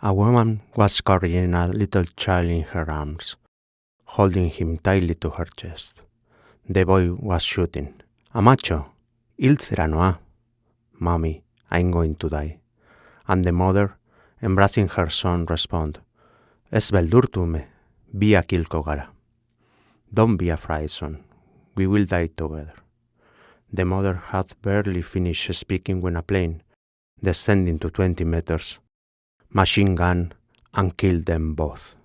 A woman was carrying a little child in her arms, holding him tightly to her chest. The boy was shouting, "Amacho, il seranoa! Mommy, I'm going to die." And the mother, embracing her son, responded, "Ez beldurtume, biak hilko gara." "Don't be afraid, son. We will die together." The mother had barely finished speaking when a plane, descending to 20 meters, machine gun and killed them both.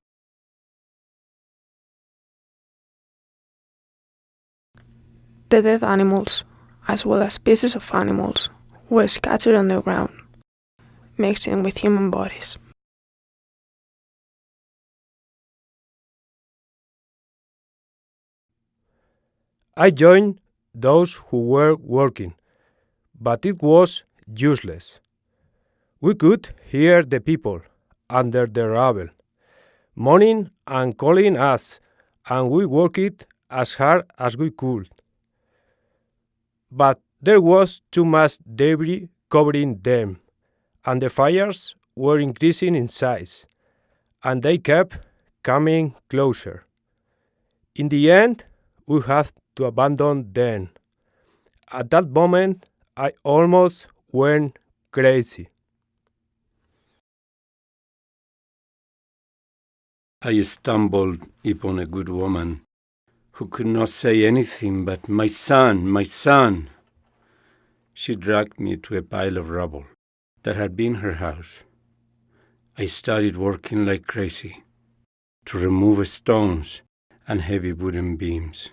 The dead animals, as well as pieces of animals, were scattered on the ground, mixing with human bodies. I joined those who were working, but it was useless. We could hear the people under the rubble, moaning and calling us, and we worked as hard as we could. But there was too much debris covering them, and the fires were increasing in size, and they kept coming closer. In the end, we had to abandon them. At that moment, I almost went crazy. I stumbled upon a good woman who could not say anything but, "My son, my son." She dragged me to a pile of rubble that had been her house. I started working like crazy to remove stones and heavy wooden beams.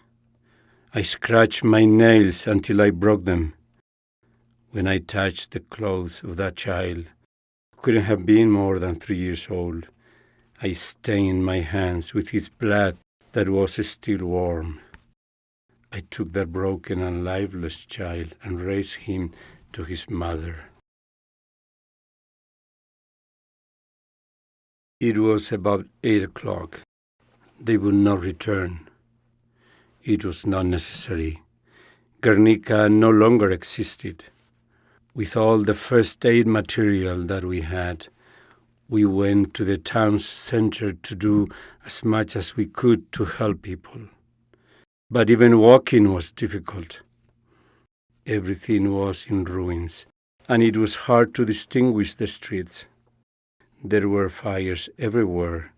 I scratched my nails until I broke them. When I touched the clothes of that child, who couldn't have been more than 3 years old, I stained my hands with his blood that was still warm. I took that broken and lifeless child and raised him to his mother. It was about 8 o'clock. They would not return. It was not necessary. Gernika no longer existed. With all the first aid material that we had, we went to the town's center to do as much as we could to help people. But even walking was difficult. Everything was in ruins, and it was hard to distinguish the streets. There were fires everywhere,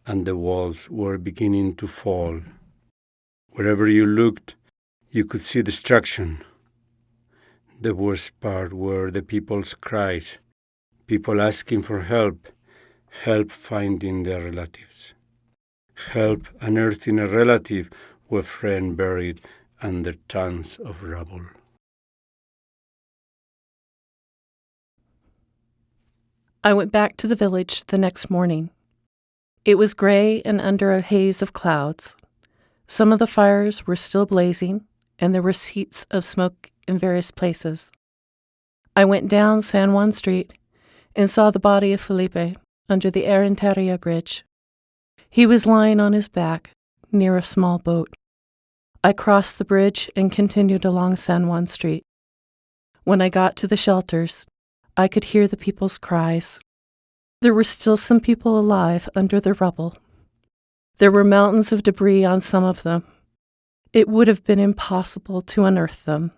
and the walls were beginning to fall. Wherever you looked, you could see destruction. The worst part were the people's cries, people asking for help, help finding their relatives, help unearthing a relative or a friend buried under tons of rubble. I went back to the village the next morning. It was gray and under a haze of clouds. Some of the fires were still blazing, and there were sheets of smoke in various places. I went down San Juan Street and saw the body of Felipe under the Errenteria Bridge. He was lying on his back near a small boat. I crossed the bridge and continued along San Juan Street. When I got to the shelters, I could hear the people's cries. There were still some people alive under the rubble. There were mountains of debris on some of them. It would have been impossible to unearth them.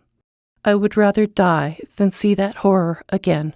I would rather die than see that horror again.